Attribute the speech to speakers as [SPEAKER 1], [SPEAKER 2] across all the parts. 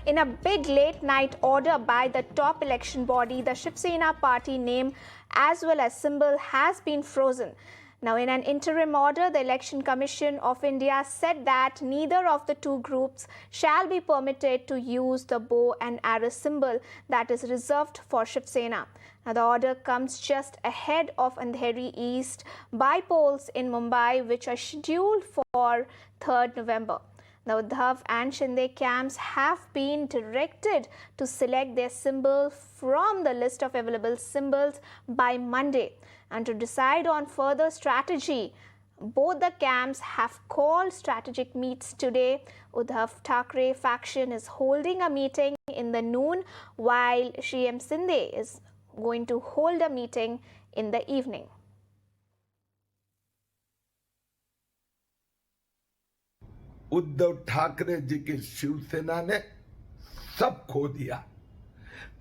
[SPEAKER 1] In a big late-night order by the top election body, the Shiv Sena party name as well as symbol has been frozen. Now, in an interim order, the Election Commission of India said that neither of the two groups shall be permitted to use the bow and arrow symbol that is reserved for Shiv Sena. Now, the order comes just ahead of Andheri East by-polls in Mumbai, which are scheduled for 3rd November. Now, Uddhav and Shinde camps have been directed to select their symbol from the list of available symbols by Monday. And to decide on further strategy, both the camps have called strategic meets today. Uddhav Thackeray faction is holding a meeting in the noon, while Shiv Sena is going to hold a meeting in the evening.
[SPEAKER 2] Uddhav Thackeray ji की शिवसेना ने सब खो दिया।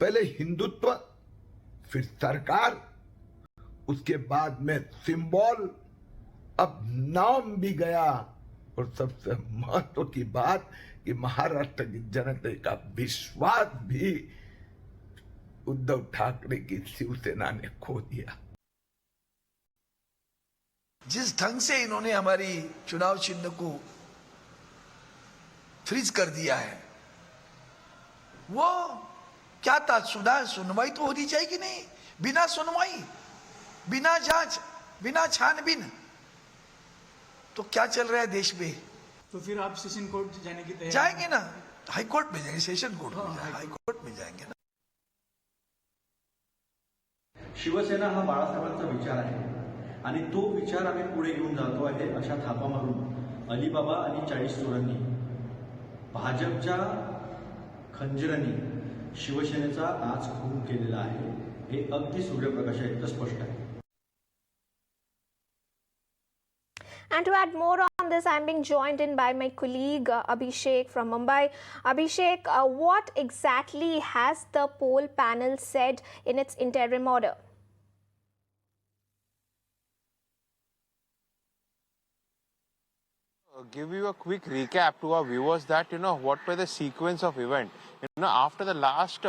[SPEAKER 2] पहले हिंदुत्व, फिर सरकार, उसके बाद में सिंबल, अब नाम भी गया। और सबसे महत्व की बात कि महाराष्ट्र की जनता का विश्वास भी उद्धव ठाकरे की शिवसेना ने खो दिया।
[SPEAKER 3] जिस ढंग से इन्होंने हमारी चुनाव चिन्ह को फ्रीज कर दिया है, वो क्या था? सुनवाई तो होनी चाहिए कि नहीं? बिना सुनवाई, बिना जांच, बिना छानबीन, तो क्या चल रहा है देश में?
[SPEAKER 4] तो फिर आप सेशन कोर्ट जाने की तैयारी?
[SPEAKER 3] जाएंगे ना, हाई कोर्ट में जाएंगे, सेशन कोर्ट में जाएंगे, हाई कोर्ट में जाएंगे ना।
[SPEAKER 5] शिवसेना हा बाळासाहेबांचा विचार आहे आणि तो विचार आम्ही पुढे घेऊन जातो आहे अशा थापा मारून अलिबाबा आणि 40 चोरांनी भाजपच्या खंजरांनी शिवसेनेचा आज खून केलेला आहे। हे अगदी सूर्यप्रकाशाइतकं स्पष्ट आहे।
[SPEAKER 1] And to add more on this, I'm being joined in by my colleague Abhishek from Mumbai. Abhishek, what exactly has the poll panel said in its interim order?
[SPEAKER 6] Give you a quick recap to our viewers that what were the sequence of event. After the last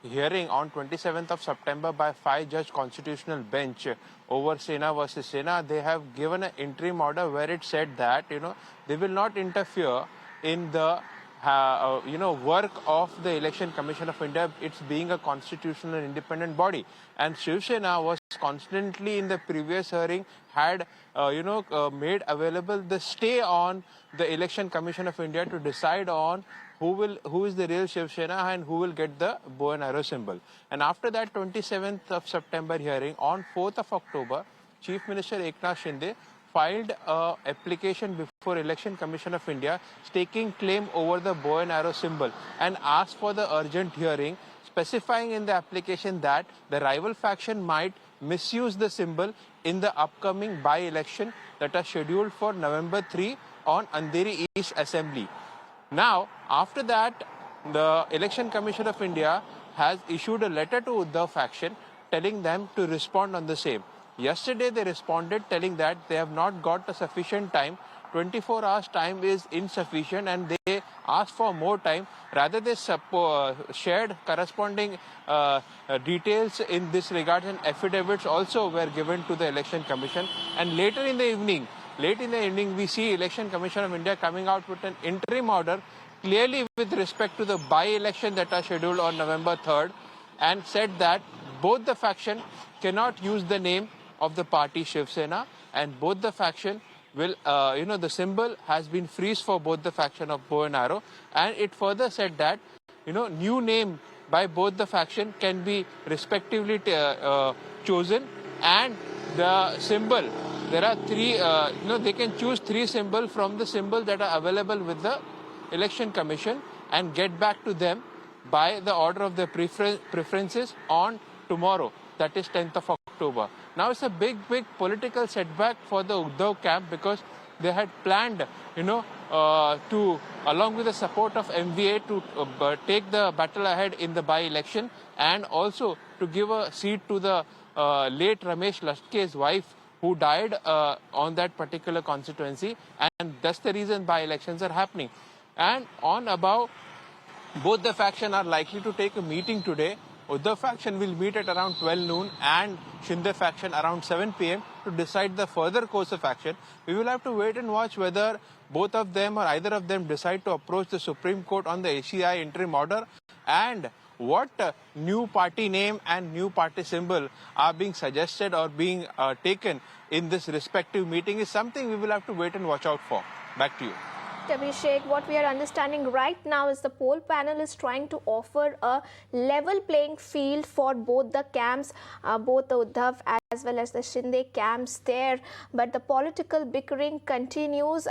[SPEAKER 6] hearing on 27th of September by 5-judge constitutional bench over Sena versus Sena, they have given an interim order where it said that they will not interfere in the work of the Election Commission of India, it's being a constitutional and independent body. And Shiv Sena was constantly in the previous hearing had made available the stay on the Election Commission of India to decide on who is the real Shiv Sena and who will get the bow and arrow symbol. And after that 27th of September hearing, on 4th of October, Chief Minister Eknath Shinde filed an application before Election Commission of India staking claim over the bow and arrow symbol and asked for the urgent hearing, specifying in the application that the rival faction might misuse the symbol in the upcoming by-election that are scheduled for November 3 on Andheri East Assembly. Now, after that, the Election Commission of India has issued a letter to Uddhav faction telling them to respond on the same. Yesterday, they responded telling that they have not got a sufficient time. 24 hours time is insufficient and they asked for more time. Rather, they shared corresponding details in this regard, and affidavits also were given to the Election Commission. And late in the evening, we see Election Commission of India coming out with an interim order clearly with respect to the by-election that are scheduled on November 3rd, and said that both the faction cannot use the name of the party Shiv Sena, and both the faction will, the symbol has been freezed for both the faction of bow and arrow. And it further said that, new name by both the faction can be respectively chosen, and the symbol, there are three, they can choose 3 symbols from the symbol that are available with the Election Commission and get back to them by the order of the preferences on tomorrow, that is 10th of October. Now it's a big political setback for the Uddhav camp, because they had planned, to, along with the support of MVA, to take the battle ahead in the by-election, and also to give a seat to the late Ramesh Latke's wife, who died on that particular constituency, and that's the reason by-elections are happening. And on about Both the faction are likely to take a meeting today. Uddhav faction will meet at around 12 noon and Shinde faction around 7 p.m. to decide the further course of action. We will have to wait and watch whether both of them or either of them decide to approach the Supreme Court on the ACI interim order, and what new party name and new party symbol are being suggested or being taken in this respective meeting is something we will have to wait and watch out for. Back to you.
[SPEAKER 1] Abhishek, what we are understanding right now is the poll panel is trying to offer a level playing field for both the camps, both the Uddhav as well as the Shinde camps there. But the political bickering continues.